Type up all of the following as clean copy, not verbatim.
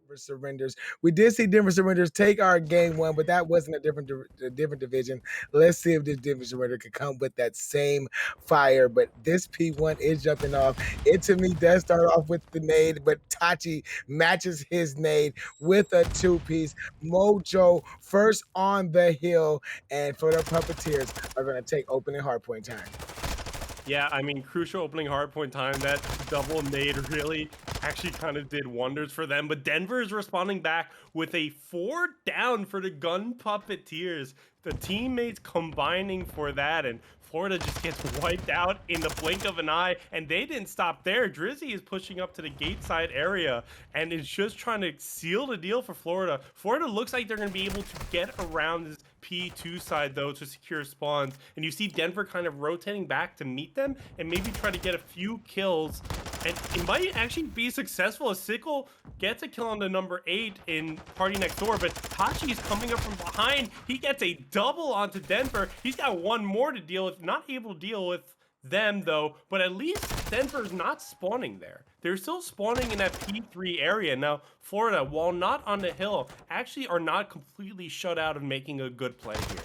Denver Surrenders. We did see Denver Surrenders take our game one, but that wasn't a different division. Let's see if this Denver Surrender could come with that same fire. But this P1 is jumping off. It to me does start off with the nade, but Tachi matches his nade with a two-piece. Mojo first on the hill, and Florida Puppeteers are going to take opening hardpoint time. Yeah, I mean, crucial opening hardpoint time. That double nade really actually kind of did wonders for them. But Denver is responding back with a 4 down for the Gun Puppeteers. The teammates combining for that, and Florida just gets wiped out in the blink of an eye. And they didn't stop there. Drizzy is pushing up to the gate side area and is just trying to seal the deal for Florida. Florida looks like they're going to be able to get around this P2 side, though, to secure spawns. And you see Denver kind of rotating back to meet them and maybe try to get a few kills. And it might actually be successful as Sickle gets a kill on the number 8 in Party Next Door, but Tachi is coming up from behind. He gets a double onto Denver. He's got one more to deal with. Not able to deal with them, though, but at least Denver's not spawning there. They're still spawning in that P3 area. Now, Florida, while not on the hill, actually are not completely shut out of making a good play here.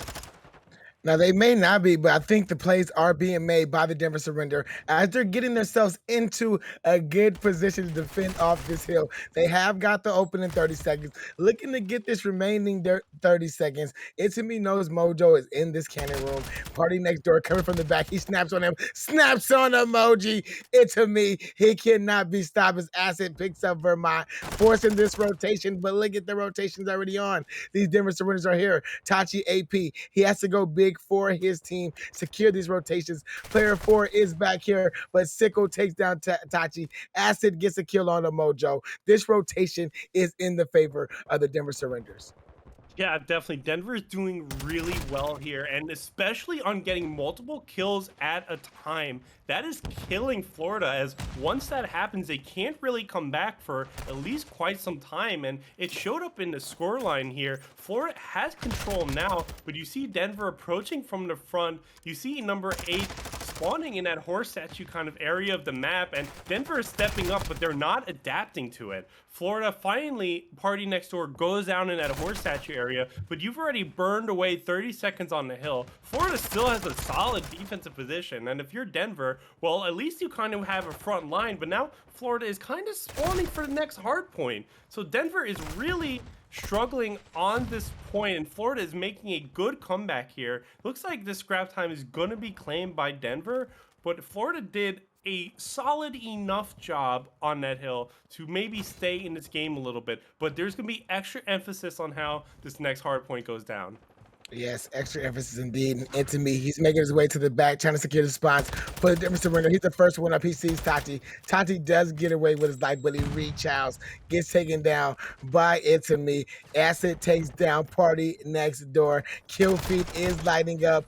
Now, they may not be, but I think the plays are being made by the Denver Surrender as they're getting themselves into a good position to defend off this hill. They have got the opening 30 seconds, looking to get this remaining 30 seconds. It to me knows Mojo is in this cannon room. Party Next Door coming from the back. He snaps on him, snaps on emoji. It to me, he cannot be stopped as Acid picks up Vermont, forcing this rotation. But look at the rotations already on. These Denver Surrenders are here. Tachi AP, he has to go big for his team, secure these rotations. Player 4 is back here, but Sickle takes down Tachi. Acid gets a kill on a Mojo. This rotation is in the favor of the Denver Surrenders. Yeah, definitely. Denver is doing really well here, and especially on getting multiple kills at a time. That is killing Florida, as once that happens, they can't really come back for at least quite some time, and it showed up in the scoreline here. Florida has control now, but you see Denver approaching from the front. You see number 8 spawning in that horse statue kind of area of the map, and Denver is stepping up, but they're not adapting to it. Florida finally, Party Next Door goes down in that horse statue area, but you've already burned away 30 seconds on the hill. Florida still has a solid defensive position, and if you're Denver, well, at least you kind of have a front line, but now Florida is kind of spawning for the next hard point. So Denver is really struggling on this point, and Florida is making a good comeback here. Looks like this scrap time is going to be claimed by Denver, but Florida did a solid enough job on that hill to maybe stay in this game a little bit, but there's going to be extra emphasis on how this next hard point goes down. Yes, extra emphasis indeed. And to me, he's making his way to the back, trying to secure the spots for the Denver Surrender. He's the first one up. He sees Tati. Tati does get away with his life, but he reaches, gets taken down by It to me. Acid takes down Party Next Door. Kill feed is lighting up.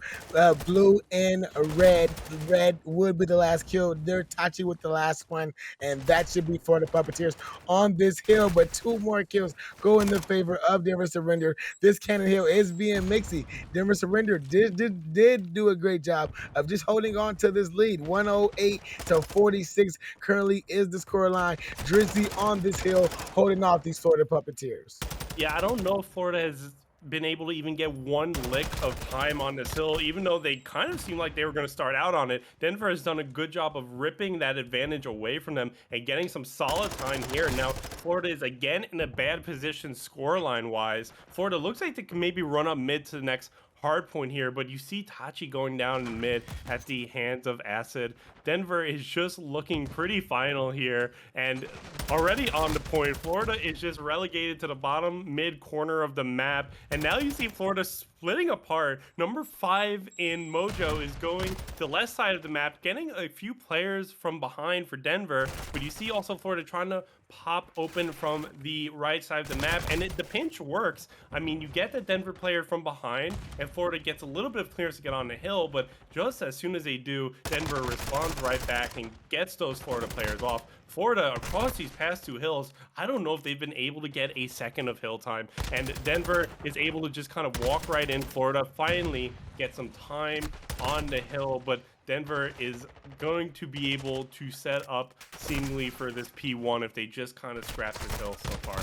Blue and red. Red would be the last kill. They're Tachi with the last one, and that should be for the Puppeteers on this hill. But 2 more kills go in the favor of Denver Surrender. This cannon hill is being mixed. Denver Surrender did do a great job of just holding on to this lead. 108 to 46 currently is the score line. Drizzy on this hill holding off these Florida Puppeteers. Yeah, I don't know if Florida has been able to even get one lick of time on this hill, even though they kind of seemed like they were going to start out on it. Denver has done a good job of ripping that advantage away from them and getting some solid time here. Now, Florida is again in a bad position scoreline wise. Florida looks like they can maybe run up mid to the next hard point here, but you see Tachi going down in mid at the hands of Acid. Denver is just looking pretty final here, and already on the point. Florida is just relegated to the bottom mid corner of the map, and now you see Florida splitting apart. Number 5 in Mojo is going to the left side of the map, getting a few players from behind for Denver, but you see also Florida trying to pop open from the right side of the map, and the pinch works. I mean, you get the Denver player from behind, and Florida gets a little bit of clearance to get on the hill, but just as soon as they do, Denver responds right back and gets those Florida players off. Florida, across these past 2 hills, I don't know if they've been able to get a second of hill time, and Denver is able to just kind of walk right in. Florida finally get some time on the hill, but Denver is going to be able to set up seemingly for this P1 if they just kind of scratch this hill so far.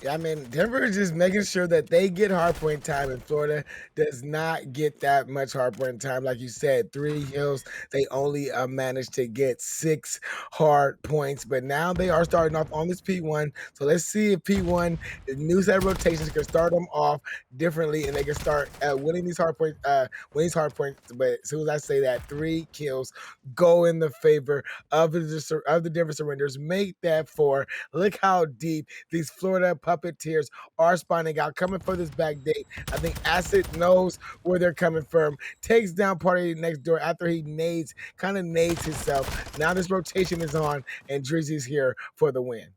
Yeah, I mean, Denver is just making sure that they get hardpoint time, and Florida does not get that much hardpoint time. Like you said, 3 hills, they only managed to get 6 hard points, but now they are starting off on this P1. So let's see if P1, the new set of rotations, can start them off differently, and they can start winning these hard points. Winning these hard points, but as soon as I say that, 3 kills go in the favor of the Denver Surrenders. Make that 4. Look how deep these Florida Puppeteers are spawning out, coming for this back date. I think Acid knows where they're coming from, takes down Party next door after he kind of nades himself. Now this rotation is on, and Drizzy's here for the win.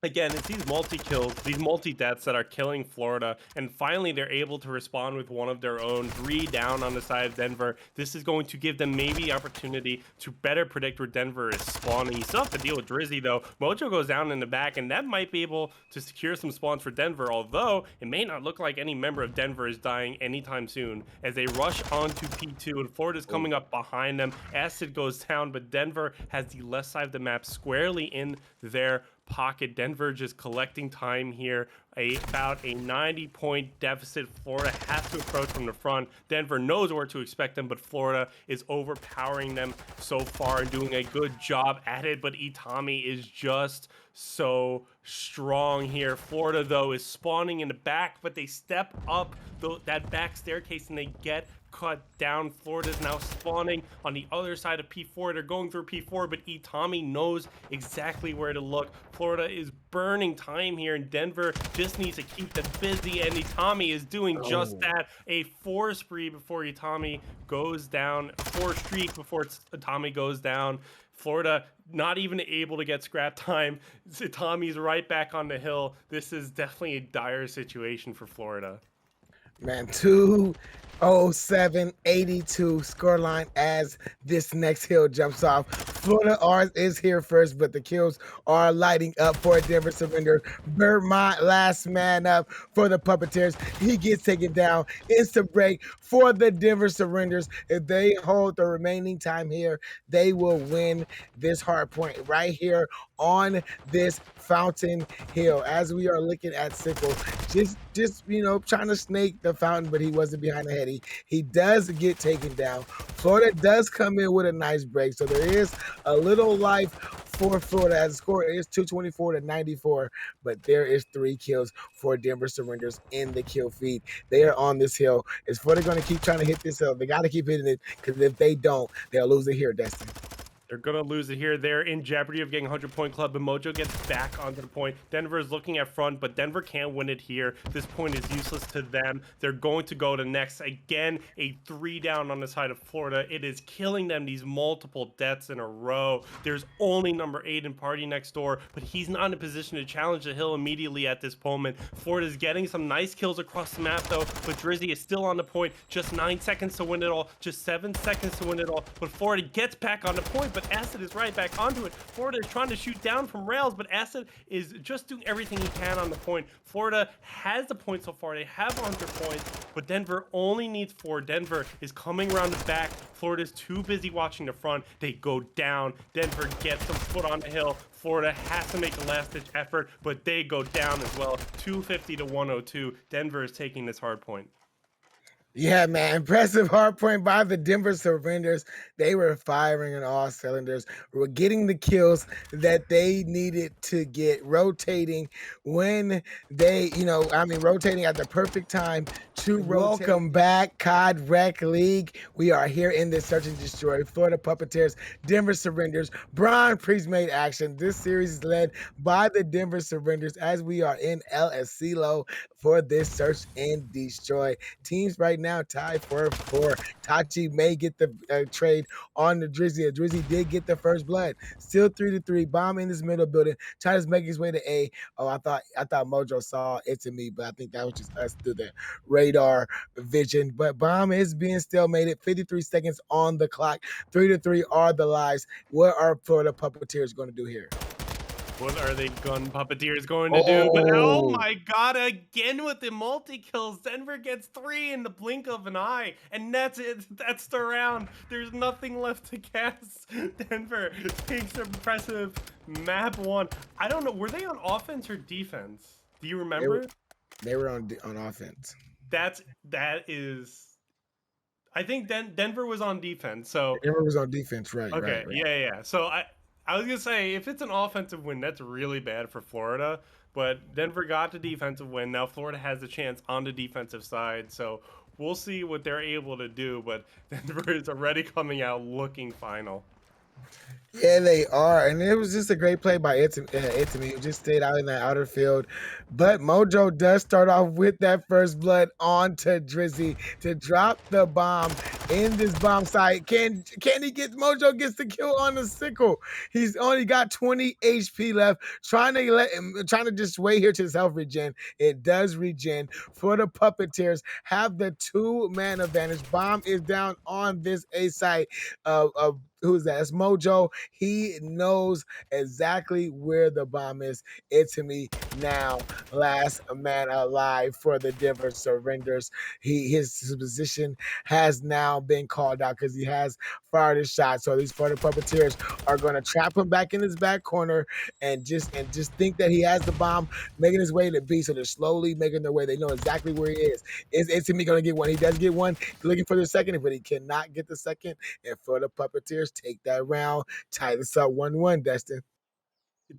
Again, it's these multi-kills, these multi-deaths that are killing Florida, and finally they're able to respond with one of their own, 3 down on the side of Denver. This is going to give them maybe the opportunity to better predict where Denver is spawning. You still have to deal with Drizzy though. Mojo goes down in the back, and that might be able to secure some spawns for Denver, although it may not look like any member of Denver is dying anytime soon as they rush onto P2, and Florida's coming up behind them. Acid goes down, but Denver has the left side of the map squarely in their pocket. Denver just collecting time here. About a 90-point deficit. Florida has to approach from the front. Denver knows where to expect them, but Florida is overpowering them so far and doing a good job at it. But Itami is just so strong here. Florida, though, is spawning in the back, but they step up that back staircase and they get cut down. Florida is now spawning on the other side of P4. They're going through P4, but Itami knows exactly where to look. Florida is burning time here, and Denver just needs to keep them busy, and Itami is doing just that. A 4 spree before Itami goes down, 4 streak before Itami goes down. Florida not even able to get scrap time. Itami's right back on the hill. This is definitely a dire situation for Florida. Man, 207-82 scoreline as this next hill jumps off. Florida ours is here first, but the kills are lighting up for a Denver Surrender. Vermont last man up for the Puppeteers. He gets taken down. Instant break for the Denver Surrenders. If they hold the remaining time here, they will win this hard point right here on this Fountain Hill. As we are looking at Sickle, just trying to snake the fountain, but he wasn't behind the head. He does get taken down. Florida does come in with a nice break, so there is a little life for Florida as the score is 224-94, but there is 3 kills for Denver Surrenders in the kill feed. They are on this hill. Is Florida going to keep trying to hit this hill? They got to keep hitting it, because if they don't, they'll lose it here, Destin. They're going to lose it here. They're in jeopardy of getting 100-point club, but Mojo gets back onto the point. Denver is looking at front, but Denver can't win it here. This point is useless to them. They're going to go to next. Again, a 3 down on the side of Florida. It is killing them, these multiple deaths in a row. There's only number 8 in Party next door, but he's not in a position to challenge the hill immediately at this moment. Florida's getting some nice kills across the map, though, but Drizzy is still on the point. Just 9 seconds to win it all. Just 7 seconds to win it all. But Florida gets back on the point, but Acid is right back onto it. Florida is trying to shoot down from rails, but Acid is just doing everything he can on the point. Florida has the point so far. They have 100 points, but Denver only needs 4. Denver is coming around the back. Florida's too busy watching the front. They go down. Denver gets some foot on the hill. Florida has to make a last-ditch effort, but they go down as well. 250-102. Denver is taking this hard point. Yeah, man. Impressive hard point by the Denver Surrenders. They were firing on all cylinders. Were getting the kills that they needed to get, rotating when they, rotating at the perfect time to rotate. Welcome back, COD Rec League. We are here in this Search and Destroy. Florida Puppeteers, Denver Surrenders, Bronze Premade action. This series is led by the Denver Surrenders as we are in LSC low for this Search and Destroy. Teams right now tied for 4. Tachi may get the trade on the Drizzy. Drizzy did get the first blood. Still 3-3. Bomb in this middle building. Trying to make his way to A. Oh, I thought Mojo saw it to me, but I think that was just us through the radar vision. But Bomb is being stalemated. 53 seconds on the clock. 3-3 are the lives. What are Florida Puppeteers going to do here? What are they gun puppeteers going to do? But oh my god, again with the multi-kills. Denver gets 3 in the blink of an eye. And that's it. That's the round. There's nothing left to guess. Denver takes impressive map 1. I don't know. Were they on offense or defense? Do you They were remember? they were on offense. That is. I think Denver was on defense. So Denver was on defense, right, right, okay, right. yeah, yeah. Yeah. So I was gonna say if it's an offensive win, that's really bad for Florida. But Denver got the defensive win. Now Florida has a chance on the defensive side. So we'll see what they're able to do. But Denver is already coming out looking final. Yeah, they are, and it was just a great play by Itami, who just stayed out in that outer field. But Mojo does start off with that first blood onto Drizzy to drop the bomb in this bomb site. Can he get Mojo gets the kill on the sickle? He's only got 20 HP left, trying to just wait here to his health regen. It does regen for the puppeteers. Have the two-man advantage. Bomb is down on this A site of who's that? It's Mojo. He knows exactly where the bomb is. It's me now. Last man alive for the Denver Surrenders. His position has now been called out because he has fired his shot. So these Florida Puppeteers are going to trap him back in his back corner and just think that he has the bomb, making his way to B. So they're slowly making their way. They know exactly where he is. Is me going to get one? He does get one. He's looking for the second, but he cannot get the second. And Florida Puppeteers take that round, tie this up 1-1, Destin.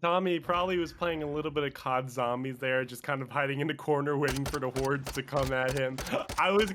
Tommy probably was playing a little bit of COD Zombies there, just kind of hiding in the corner, waiting for the hordes to come at him. I would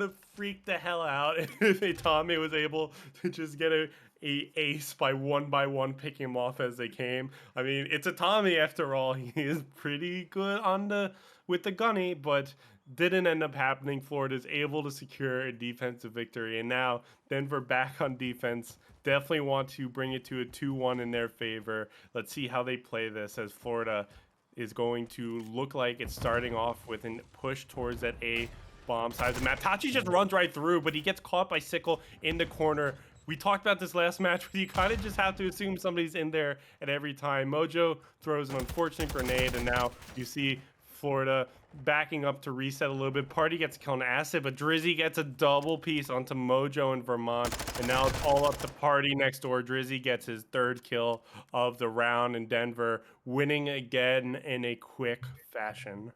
have freaked the hell out if Tommy was able to just get a ace by one, picking him off as they came. I mean, it's a Tommy after all. He is pretty good on the with the gunny, but didn't end up happening. Florida's able to secure a defensive victory, and now Denver back on defense. Definitely want to bring it to a 2-1 in their favor. Let's see how they play this as Florida is going to look like it's starting off with a push towards that A bomb side of the map. Tachi just runs right through, but he gets caught by Sickle in the corner. We talked about this last match where you kind of just have to assume somebody's in there at every time. Mojo throws an unfortunate grenade, and now you see Florida backing up to reset a little bit. Party gets killed on acid, but Drizzy gets a double piece onto Mojo and Vermont, and now it's all up to Party next door. Drizzy gets his third kill of the round, and Denver winning again in a quick fashion.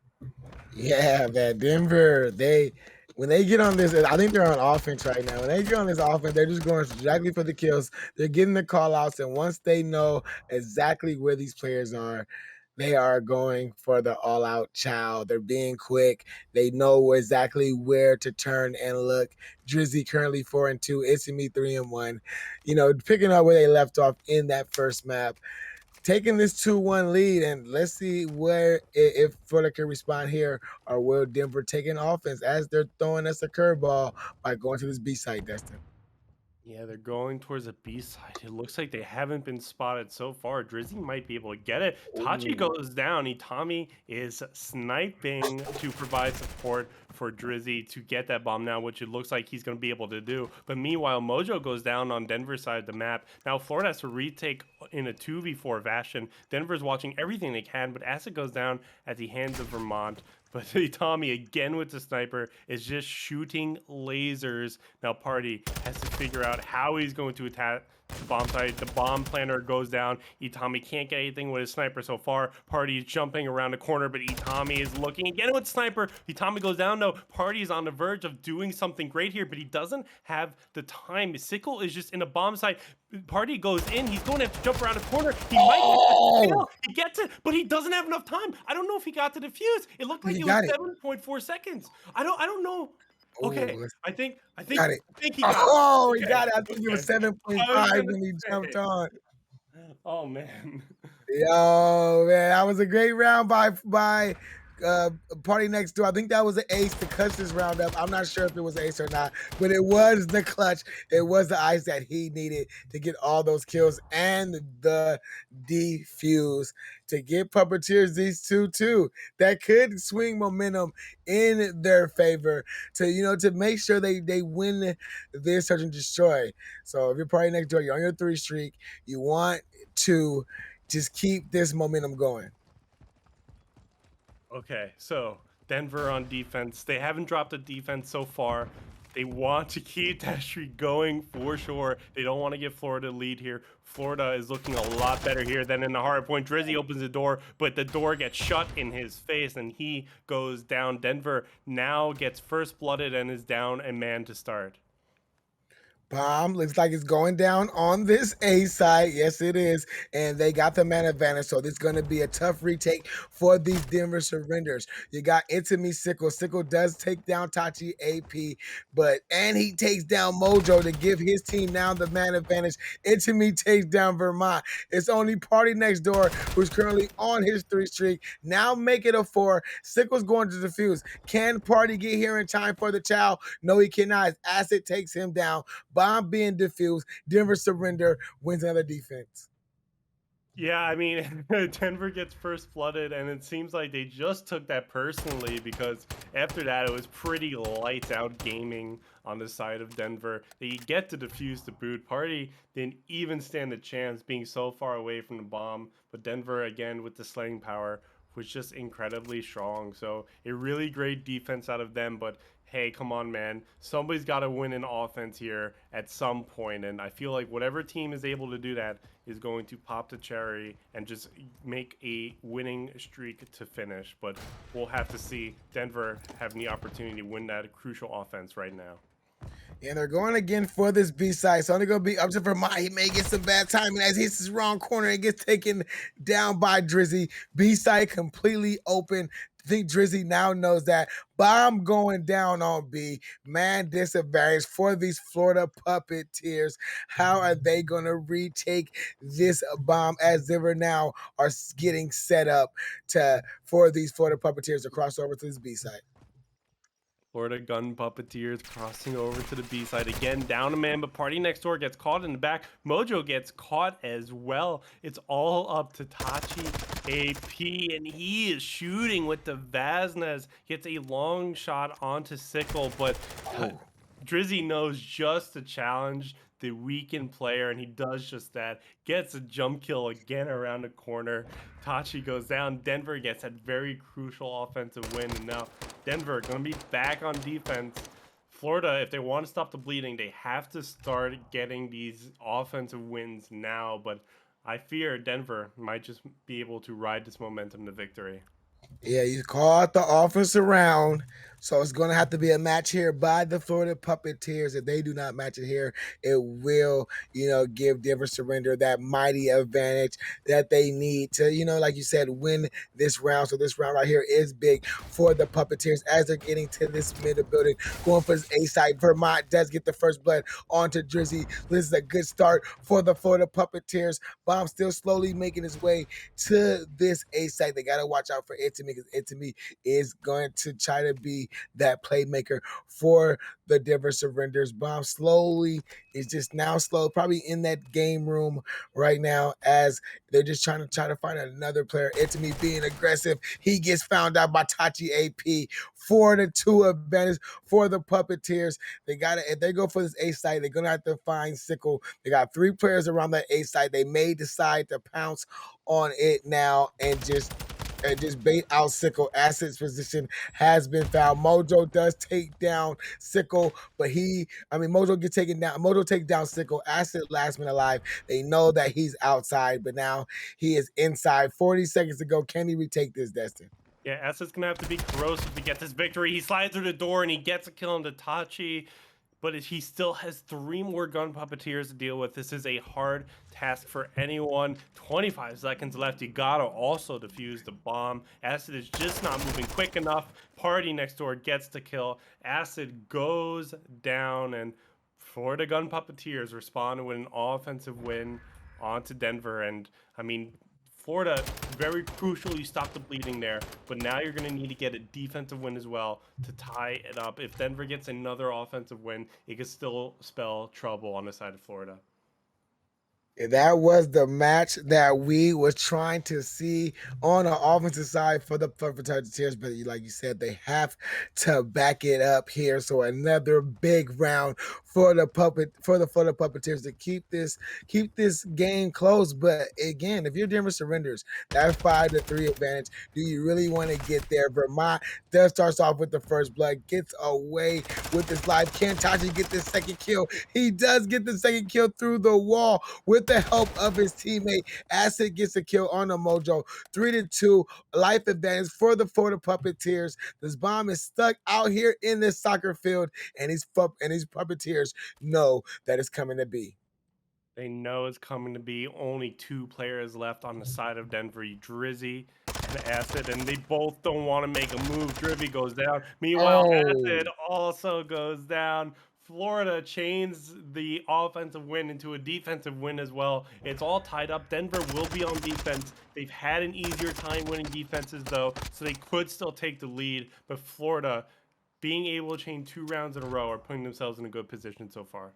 Yeah, man. Denver, when they get on this, I think they're on offense right now. When they get on this offense, they're just going directly for the kills. They're getting the call outs, and once they know exactly where these players are, they are going for the all out chow. They're being quick. They know exactly where to turn and look. Drizzy currently 4-2. It's me 3-1. Picking up where they left off in that first map, taking this 2-1 lead, and let's see where if Florida can respond here, or will Denver take an offense as they're throwing us a curveball by going to this B side, Destin. Yeah, they're going towards the B side. It looks like they haven't been spotted so far. Drizzy might be able to get it. Tachi Ooh. goes down. Itami is sniping to provide support for Drizzy to get that bomb now, which it looks like he's going to be able to do. But meanwhile, Mojo goes down on Denver's side of the map. Now Florida has to retake in a 2v4 Bastion. Denver's watching everything they can, but Acid goes down at the hands of Vermont. But Itami, again with the sniper, is just shooting lasers. Now Party has to figure out how he's going to attack the bomb site. The bomb planter goes down. Itami can't get anything with his sniper so far. Party is jumping around the corner, but Itami is looking again with sniper. Itami goes down though. Party is on the verge of doing something great here, but he doesn't have the time. Sickle is just in a bomb site. Party goes in. He's going to have to jump around the corner. He might get the kill. He gets it, but he doesn't have enough time. I don't know if he got the defuse. It looked like He it was got it. 7.4 seconds. I don't know. Okay. Oh, I got it. think he got Oh, it. he Okay. got it. I think it was Okay. I was 7.5 gonna when he jumped say. on. Oh man. Yo, man, that was a great round by uh Party Next Door. I think that was an ace to clutch this round up. I'm not sure if it was an ace or not, but it was the clutch. It was the ice that he needed to get all those kills and the defuse to get Puppeteers these two too. That could swing momentum in their favor to make sure they win this search and destroy. So if you're Party Next Door, you're on your 3 streak, you want to just keep this momentum going. Okay, so Denver on defense. They haven't dropped a defense so far. They want to keep that streak going for sure. They don't want to give Florida a lead here. Florida is looking a lot better here than in the hard point. Drizzy opens the door, but the door gets shut in his face and he goes down. Denver now gets first blooded and is down a man to start. Bomb looks like it's going down on this A side. Yes, it is. And they got the man advantage. So this is going to be a tough retake for these Denver surrenders. You got Intimate Sickle. Sickle does take down Tachi AP, and he takes down Mojo to give his team now the man advantage. Intimate takes down Vermont. It's only Party Next Door, who's currently on his 3 streak. Now make it a 4. Sickle's going to defuse. Can Party get here in time for the chow? No, he cannot. Acid takes him down. Bomb being defused. Denver surrender, wins another defense. Yeah, I mean, Denver gets first blooded, and it seems like they just took that personally because after that, it was pretty lights out gaming on the side of Denver. They get to defuse the boot. Party didn't even stand a chance being so far away from the bomb, but Denver, again, with the slaying power, was just incredibly strong. So a really great defense out of them, but hey, come on, man. Somebody's got to win an offense here at some point, and I feel like whatever team is able to do that is going to pop the cherry and just make a winning streak to finish. But we'll have to see Denver having the opportunity to win that crucial offense right now. And they're going again for this B side. So only going to be up to Vermont. He may get some bad timing as he hits his wrong corner and gets taken down by Drizzy. B side completely open. I think Drizzy now knows that. Bomb going down on B. Man disadvantage for these Florida Puppeteers. How are they going to retake this bomb as they now are getting set up for these Florida Puppeteers to cross over to this B side? Florida Gun Puppeteers crossing over to the B side again, down a man, but Party Next Door gets caught in the back. Mojo gets caught as well. It's all up to Tachi AP, and he is shooting with the Vaznes. Gets a long shot onto Sickle, but Drizzy knows just to challenge the weakened player, and he does just that. Gets a jump kill again around the corner. Tachi goes down. Denver gets that very crucial offensive win, and now Denver going to be back on defense. Florida, if they want to stop the bleeding, they have to start getting these offensive wins now, but I fear Denver might just be able to ride this momentum to victory. Yeah, you caught the offense around. So it's going to have to be a match here by the Florida Puppeteers. If they do not match it here, it will, give Denver Surrender that mighty advantage that they need to, like you said, win this round. So this round right here is big for the Puppeteers as they're getting to this middle building. Going for this A side. Vermont does get the first blood onto Drizzy. This is a good start for the Florida Puppeteers. Bomb still slowly making his way to this A side. They got to watch out for Intimate because Intimate is going to try to be that playmaker for the Denver Surrenders. Bomb slowly is just now slow, probably in that game room right now as they're just trying to find another player. Intimate being aggressive. He gets found out by Tachi AP for the 2 advantage for the Puppeteers. If they go for this A side, they're gonna have to find Sickle. They got 3 players around that A side. They may decide to pounce on it now and just bait out Sickle. Acid's position has been found. Mojo does take down Sickle, but Mojo gets taken down. Mojo takes down Sickle. Acid last man alive. They know that he's outside, but now he is inside. 40 seconds to go. Can he retake this, Destin? Yeah, Acid's gonna have to be corrosive to get this victory. He slides through the door and he gets a kill on Tachi, but he still has 3 more gun puppeteers to deal with. This is a hard task for anyone. 25 seconds left. You gotta also defuse the bomb. Acid is just not moving quick enough. Party Next Door gets the kill. Acid goes down, and Florida Gun Puppeteers respond with an offensive win onto Denver. And I mean, Florida, very crucial you stop the bleeding there, but now you're going to need to get a defensive win as well to tie it up. If Denver gets another offensive win, it could still spell trouble on the side of Florida. That was the match that we was trying to see on the offensive side for the Puppeteers, but like you said, they have to back it up here. So another big round for the Puppeteers to keep this game close. But again, if you're Denver Surrenders, that 5-3 advantage, do you really want to get there? Vermont does starts off with the first blood, gets away with his life. Can Tachi get this second kill? He does get the second kill through the wall with the help of his teammate. Acid gets a kill on the Mojo. 3-2, life advantage for the Puppeteers. This bomb is stuck out here in this soccer field, and these Puppeteers know that it's coming to be. They know it's coming to be only two players left on the side of Denver, Drizzy and Acid, and they both don't want to make a move. Drizzy goes down. Meanwhile, Acid Oh, also goes down. Florida chains the offensive win into a defensive win as well. It's all tied up. Denver will be on defense. They've had an easier time winning defenses, though, so they could still take the lead. But Florida, being able to chain 2 rounds in a row, are putting themselves in a good position so far.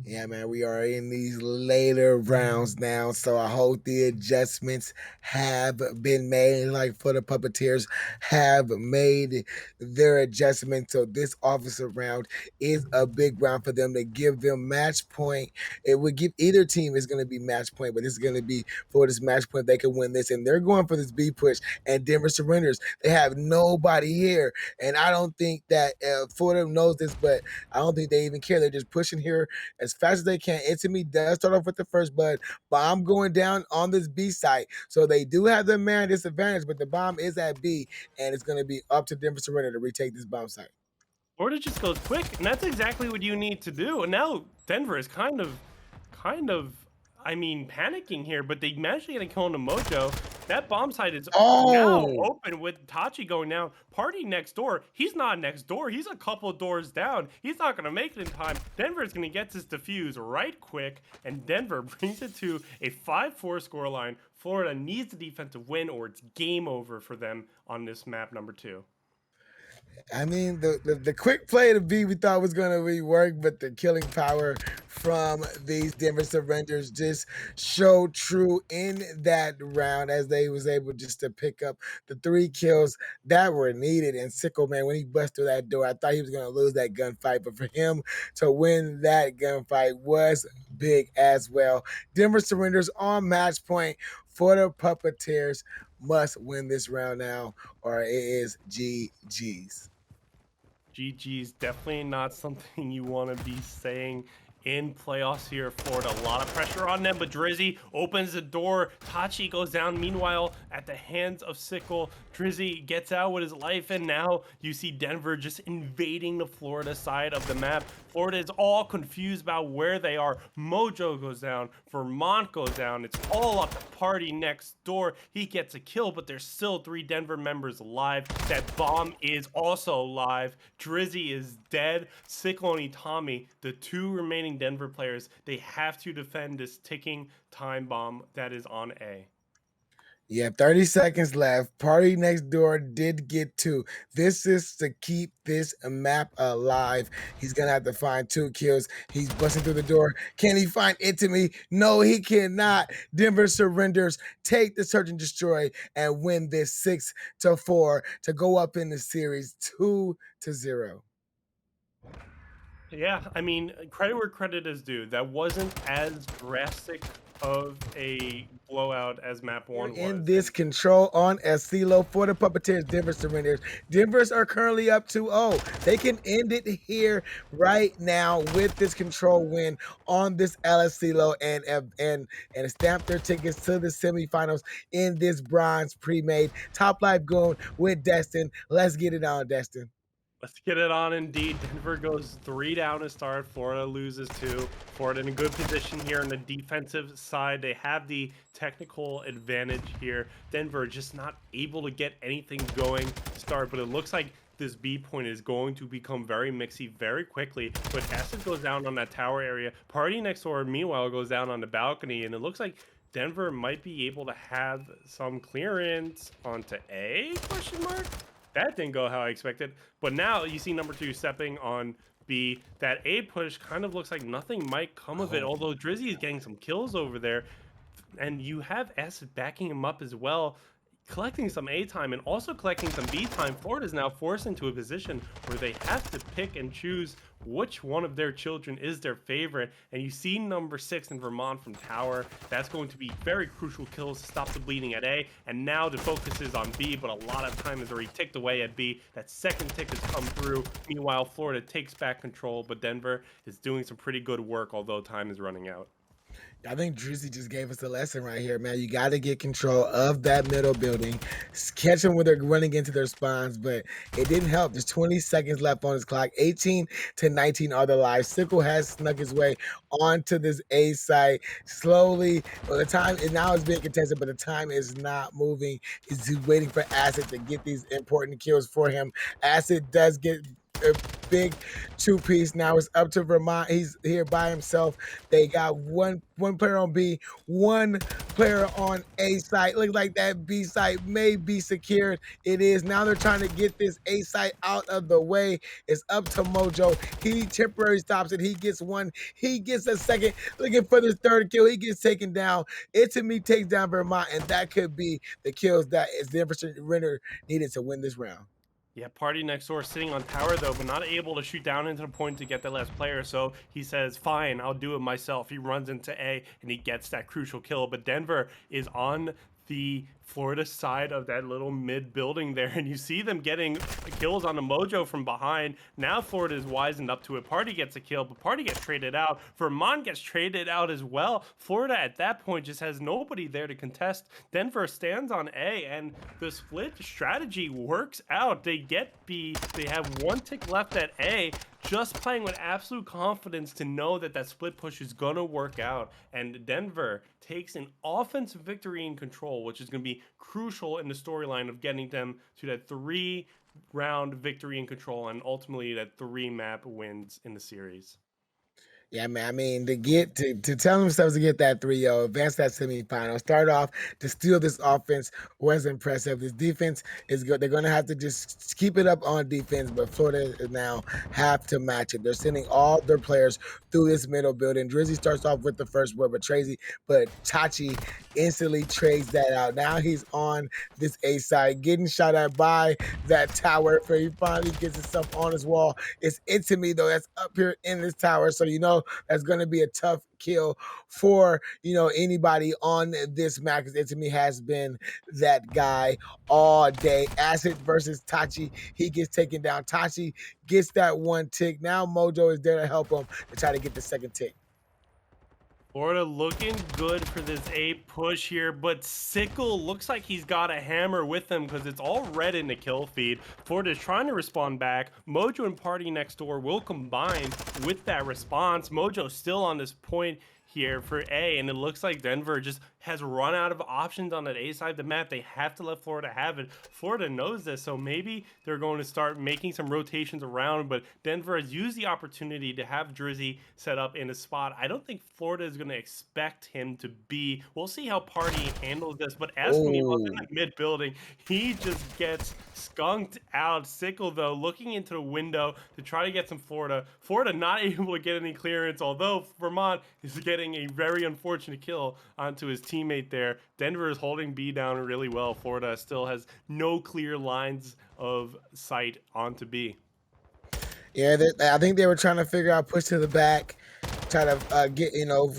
yeah, man, we are in these later rounds now, so I hope the adjustments have been made. Like for the Puppeteers, have made their adjustments. So this offensive round is a big round for them to give them match point. It would give either team is going to be match point, but this is going to be for this match point. They can win this, and they're going for this B push. And Denver Surrenders, they have nobody here, and I don't think that Florida knows this, but I don't think they even care. They're just pushing here as fast as they can. Intimate does start off with the first blood. Bomb going down on this B site. So they do have the man disadvantage, but the bomb is at B, and it's going to be up to Denver Surrender to retake this bomb site. Florida just goes quick, and that's exactly what you need to do. And now Denver is kind of, I mean, panicking here, but they managed to get a kill on the Mojo. That bomb site is now Oh, open with Tachi going down. Party next door. He's not next door. He's a couple doors down. He's not going to make it in time. Denver is going to get this defuse right quick, and Denver brings it to a 5-4 scoreline. Florida needs the defensive win, or it's game over for them on this map number 2. I mean, the quick play to B we thought was going to really work, but the killing power from these Denver Surrenders just showed true in that round as they was able just to pick up the 3 kills that were needed. And Sickle, man, when he busted through that door, I thought he was going to lose that gunfight, but for him to win that gunfight was big as well. Denver Surrenders on match point for the Puppeteers must win this round now, or it is GG's. GG's definitely not something you want to be saying in playoffs here. Florida, a lot of pressure on them, but Drizzy opens the door. Tachi goes down. Meanwhile, at the hands of Sickle, Drizzy gets out with his life, and now you see Denver just invading the Florida side of the map. Florida is all confused about where they are. Mojo goes down. Vermont goes down. It's all up the party next door. He gets a kill, but there's still 3 Denver members alive. That bomb is also live. Drizzy is dead. Sickle and Itami, the 2 remaining Denver players, they have to defend this ticking time bomb that is on A. Yeah, 30 seconds left. Party next door did get 2. This is to keep this map alive. He's gonna have to find 2 kills. He's busting through the door. Can he find Intimate? No, he cannot. Denver Surrenders take the search and destroy and win this 6-4 to go up in the series 2-0. Yeah, I mean, credit where credit is due. That wasn't as drastic of a blowout as map Here 1 in was. this control on Estilo for the Puppeteers, Denver Surrenders. Denver's are currently up 2-0. They can end it here right now with this control win on this Estilo and stamp their tickets to the semifinals in this bronze pre-made top life going with Destin. Let's get it on, Destin. Let's get it on indeed. Denver goes 3 down to start. Florida loses 2. Florida in a good position here on the defensive side. They have the technical advantage here. Denver just not able to get anything going to start, but it looks like this B point is going to become very mixy very quickly. But Acid goes down on that tower area. Party next door, meanwhile, goes down on the balcony, and it looks like Denver might be able to have some clearance onto A, question mark? That didn't go how I expected. But now you see number 2 stepping on B. That A push kind of looks like nothing might come of it, Oh, although Drizzy is getting some kills over there. And you have Acid backing him up as well, collecting some A time and also collecting some B time. Florida is now forced into a position where they have to pick and choose which one of their children is their favorite. And you see number 6 in Vermont from Tower. That's going to be very crucial kills to stop the bleeding at A. And now the focus is on B, but a lot of time is already ticked away at B. That second tick has come through. Meanwhile, Florida takes back control, but Denver is doing some pretty good work, although time is running out. I think Drizzy just gave us a lesson right here, man. You got to get control of that middle building, catch them when they're running into their spawns, but it didn't help. There's 20 seconds left on his clock. 18 to 19 are the lives. Sickle has snuck his way onto this A site slowly. Well, the time is now is being contested, but the time is not moving. He's waiting for Acid to get these important kills for him. Acid does get a big two-piece. Now it's up to Vermont. He's here by himself. They got one player on B, one player on A site. Looks like that B site may be secured. It is. Now they're trying to get this A site out of the way. It's up to Mojo. He temporarily stops it. He gets one. He gets a second. Looking for this third kill. He gets taken down. It to me takes down Vermont, and that could be the kills that is the infrastructure render needed to win this round. Yeah, Party next door sitting on tower though, but not able to shoot down into the point to get the last player. So he says, "Fine, I'll do it myself." He runs into A and he gets that crucial kill. But Denver is on the Florida side of that little mid building there, and you see them getting kills on the Mojo from behind. Now Florida is wisened up to it. Party gets a kill, but Party gets traded out. Vermont gets traded out as well. Florida at that point just has nobody there to contest. Denver stands on A, and the split strategy works out. They get B. They have one tick left at A, just playing with absolute confidence to know that that split push is going to work out. And Denver takes an offensive victory in control, which is going to be crucial in the storyline of getting them to that 3-round victory in control and ultimately that 3-map wins in the series. Yeah, man. I mean, to tell themselves to get that 3-0, advance that semifinal, start off to steal this offense was impressive. This defense is good. They're gonna have to just keep it up on defense, but Florida now have to match it. They're sending all their players through this middle building. Drizzy starts off with the first word, but Tachi instantly trades that out. Now he's on this A side, getting shot at by that tower. For he finally gets himself on his wall. It's into me though. That's up here in this tower, so you know that's going to be a tough kill for anybody on this map, because Itami has been that guy all day. Acid versus Tachi, he gets taken down. Tachi gets that one tick. Now Mojo is there to help him to try to get the second tick. Florida looking good for this A push here, but Sickle looks like he's got a hammer with him because it's all red in the kill feed. Florida's trying to respond back. Mojo and Party next door will combine with that response. Mojo still on this point here for A, and it looks like Denver just has run out of options on that A side of the map. They have to let Florida have it. Florida knows this, so maybe they're going to start making some rotations around, but Denver has used the opportunity to have Drizzy set up in a spot. I don't think Florida is going to expect him to be. We'll see how Party handles this, but as for me, up in the mid building, he just gets skunked out. Sickle, though, looking into the window to try to get some Florida. Florida not able to get any clearance, although Vermont is getting a very unfortunate kill onto his teammate there. Denver is holding B down really well. Florida still has no clear lines of sight onto B. Yeah, I think they were trying to figure out push to the back, try to get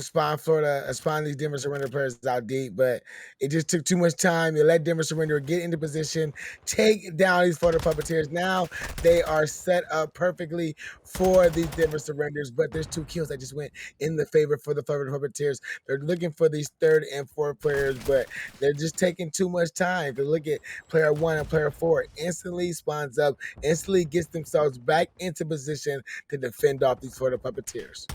spawn these Denver Surrender players out deep, but it just took too much time. You let Denver Surrender get into position, take down these Florida Puppeteers. Now they are set up perfectly for these Denver Surrenders, but there's 2 kills that just went in the favor for the Florida Puppeteers. They're looking for these 3rd and 4th players, but they're just taking too much time. To look at player 1 and player 4, instantly spawns up, instantly gets themselves back into position to defend off these Florida Puppeteers.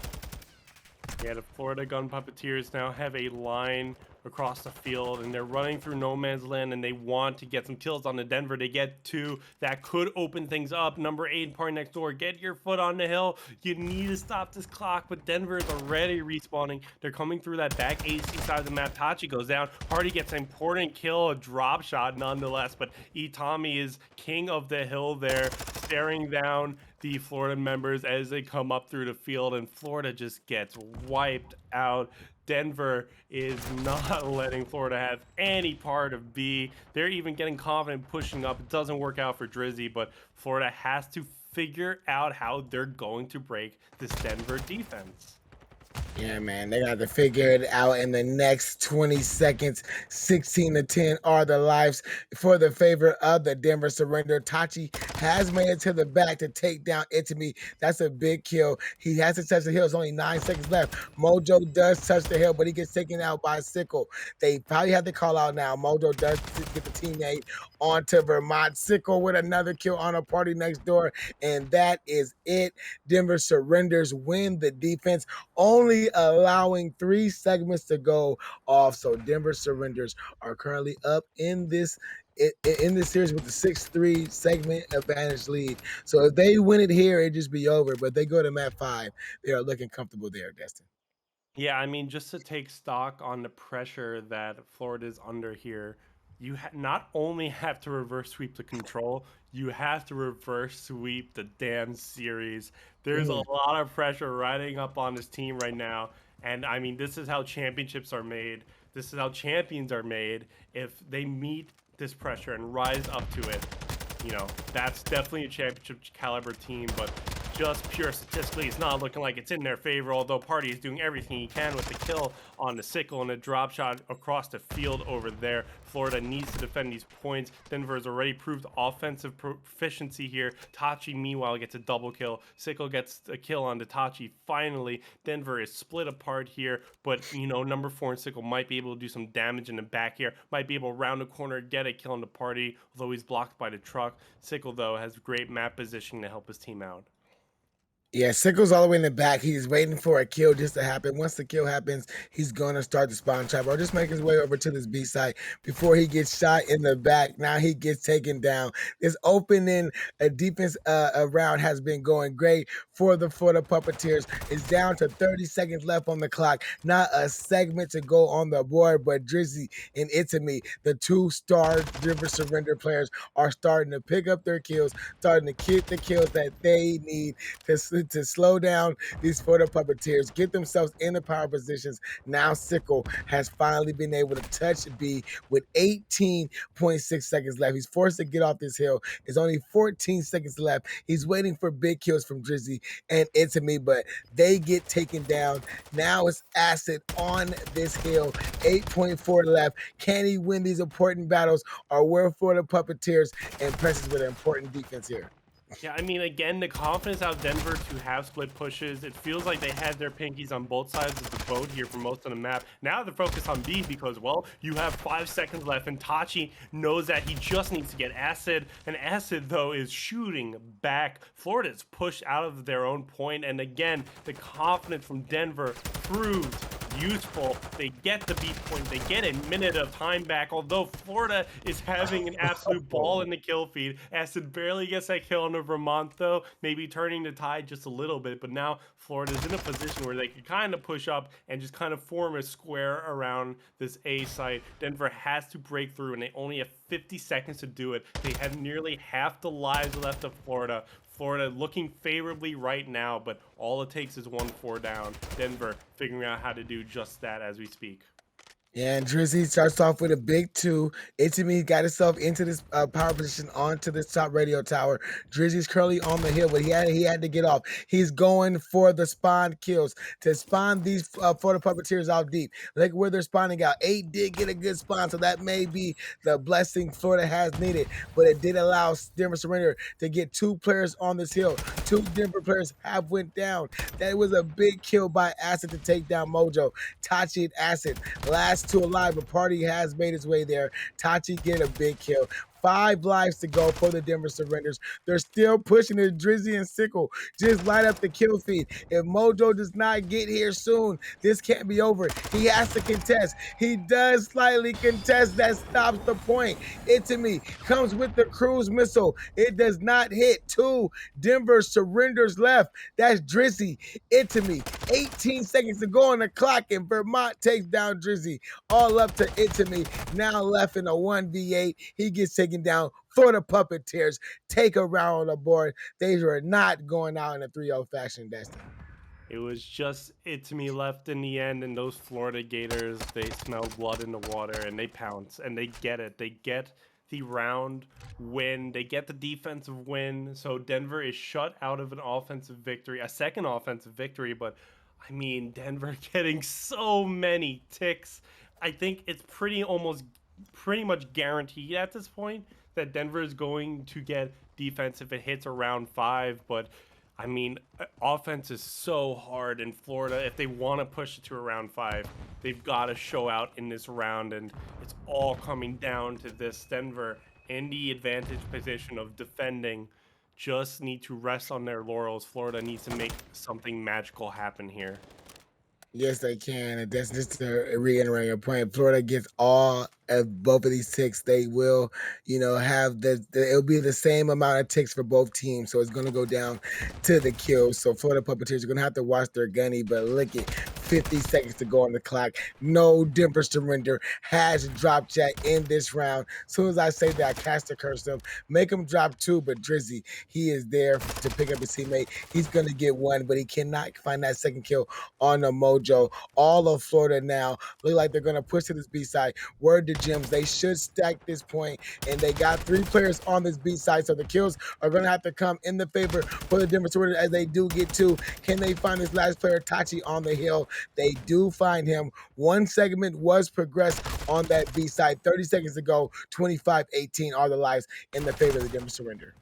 Yeah, the Florida Gun Puppeteers now have a line across the field, and they're running through no man's land, and they want to get some kills on the Denver. They get 2. That could open things up. Number 8, Party next door. Get your foot on the hill. You need to stop this clock, but Denver is already respawning. They're coming through that back AC side of the map. Tachi goes down. Party gets an important kill, a drop shot nonetheless, but Itami is king of the hill there, staring down the Florida members as they come up through the field, and Florida just gets wiped out. Denver is not letting Florida have any part of B. They're even getting confident pushing up. It doesn't work out for Drizzy, but Florida has to figure out how they're going to break this Denver defense. Yeah, man, they got to figure it out in the next 20 seconds. 16-10 are the lives for the favor of the Denver Surrender. Tachi has made it to the back to take down Itami. That's a big kill. He has to touch the hill. It's only 9 seconds left. Mojo does touch the hill, but he gets taken out by Sickle. They probably have to call out now. Mojo does get the teammate onto Vermont. Sickle with another kill on a party next door, and that is it. Denver Surrenders win the defense, only allowing 3 segments to go off. So Denver Surrenders are currently up in this series with the 6-3 segment advantage lead. So if they win it here, it'd just be over. But they go to mat 5, they are looking comfortable there, Destin. Yeah, I mean, just to take stock on the pressure that Florida is under here, you not only have to reverse sweep the control, you have to reverse sweep the damn series. There's a lot of pressure riding up on this team right now. And I mean, this is how championships are made. This is how champions are made. If they meet this pressure and rise up to it, that's definitely a championship caliber team, but just pure statistically, it's not looking like it's in their favor, although Party is doing everything he can with the kill on the Sickle and a drop shot across the field over there. Florida needs to defend these points. Denver has already proved offensive proficiency here. Tachi, meanwhile, gets a double kill. Sickle gets a kill on Tachi. Finally, Denver is split apart here, but, number 4 and Sickle might be able to do some damage in the back here, might be able to round the corner, get a kill on the Party, although he's blocked by the truck. Sickle, though, has great map positioning to help his team out. Yeah, Sickle's all the way in the back. He's waiting for a kill just to happen. Once the kill happens, he's going to start the spawn trap or just make his way over to this B site before he gets shot in the back. Now he gets taken down. This opening defense round has been going great for the Florida Puppeteers. It's down to 30 seconds left on the clock. Not a segment to go on the board, but Drizzy and Itami, the 2-star Denver Surrender players, are starting to pick up their kills, starting to get the kills that they need to slow down these Florida Puppeteers, get themselves in the power positions. Now Sickle has finally been able to touch B with 18.6 seconds left. He's forced to get off this hill. There's only 14 seconds left. He's waiting for big kills from Drizzy and Itami, but they get taken down. Now it's Acid on this hill. 8.4 left. Can he win these important battles, or will Florida Puppeteers impresses with an important defense here? Yeah, I mean, again, the confidence out of Denver to have split pushes. It feels like they had their pinkies on both sides of the boat here for most of the map. Now they're focused on B because, well, you have 5 seconds left, and Tachi knows that he just needs to get Acid. And Acid, though, is shooting back. Florida's pushed out of their own point, and again, the confidence from Denver proved useful. They get the B point. They get a minute of time back, although Florida is having an absolute ball in the kill feed. Acid barely gets that kill on the Vermont, though, maybe turning the tide just a little bit, but now Florida's in a position where they can kind of push up and just kind of form a square around this A site. Denver has to break through, and they only have 50 seconds to do it. They have nearly half the lives left of Florida. Florida looking favorably right now, but all it takes is 1-4 down. Denver figuring out how to do just that as we speak. Yeah, and Drizzy starts off with a big 2. Itami got himself into this power position onto this top radio tower. Drizzy's currently on the hill, but he had to get off. He's going for the spawn kills to spawn these Florida Puppeteers out deep. Like where they're spawning out. 8 did get a good spawn, so that may be the blessing Florida has needed. But it did allow Denver Surrender to get 2 players on this hill. 2 Denver players have went down. That was a big kill by Acid to take down Mojo. Tachi and Acid last 2 alive, but Party has made his way there. Tachi get a big kill. 5 lives to go for the Denver Surrenders. They're still pushing it. Drizzy and Sickle just light up the kill feed. If Mojo does not get here soon, this can't be over. He has to contest. He does slightly contest. That stops the point. Itami comes with the cruise missile. It does not hit. 2 Denver Surrenders left. That's Drizzy, Itami. 18 seconds to go on the clock, and Vermont takes down Drizzy. All up to Itami. Now left in a 1v8. He gets taken down Florida Puppeteers take a round on the board. They were not going out in a 3-0 fashion, Destin. It was just it to me left in the end, and those Florida Gators, they smell blood in the water, and they pounce, and they get it. They get the round win. They get the defensive win. So Denver is shut out of an offensive victory, a second offensive victory. But I mean, Denver getting so many ticks. I think it's pretty much guaranteed at this point that Denver is going to get defense if it hits around 5. But I mean, offense is so hard in Florida. If they want to push it to around 5, they've got to show out in this round, and it's all coming down to this. Denver in the advantage position of defending just need to rest on their laurels. Florida needs to make something magical happen here. Yes, they can. And that's just to reiterate your point. Florida gets all of both of these ticks. They will, have it'll be the same amount of ticks for both teams. So it's going to go down to the kills. So Florida Puppeteers are going to have to watch their gunny, but look at 50 seconds to go on the clock. No Denver surrender. Has drop chat in this round. As soon as I say that, I cast a curse them. Make him drop 2, but Drizzy, he is there to pick up his teammate. He's going to get 1, but he cannot find that second kill on the Mojo. All of Florida now look like they're going to push to this B side. Word to Gems, they should stack this point, and they got 3 players on this B side, so the kills are going to have to come in the favor for the Denver Surrender as they do get 2. Can they find this last player, Tachi, on the hill? They do find him. 1 segment was progressed on that B side. 30 seconds ago, 25-18 are the lives in the favor of the Denver Surrender.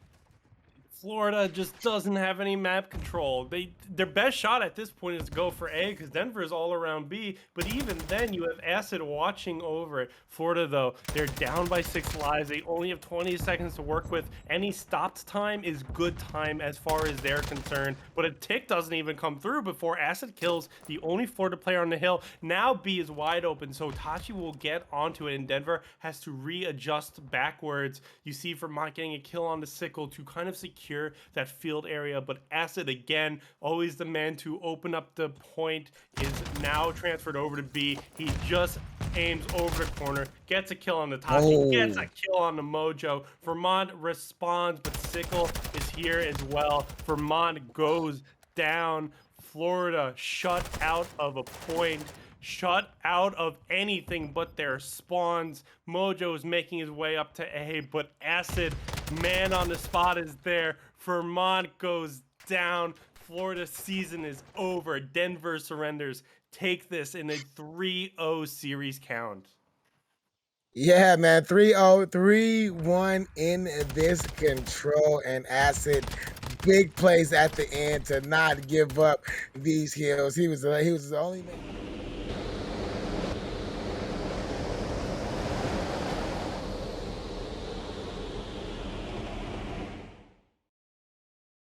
Florida just doesn't have any map control. Their best shot at this point is to go for A because Denver is all around B. But even then, you have Acid watching over it. Florida, though, they're down by 6 lives. They only have 20 seconds to work with. Any stopped time is good time as far as they're concerned. But a tick doesn't even come through before Acid kills the only Florida player on the hill. Now B is wide open, so Tachi will get onto it, and Denver has to readjust backwards. You see Vermont getting a kill on the sickle to kind of secure that field area, but Acid again, always the man to open up the point, is now transferred over to B. He just aims over the corner, gets a kill on the top, he gets a kill on the Mojo. Vermont responds, but Sickle is here as well. Vermont goes down. Florida shut out of a point, shut out of anything but their spawns. Mojo is making his way up to A, but Acid, man on the spot, is there. Vermont goes down. Florida's season is over. Denver surrenders. Take this in a 3-0 series count. Yeah, man, 3-0, 3-1 in this control, and Acid, big plays at the end to not give up these hills. He was the only man.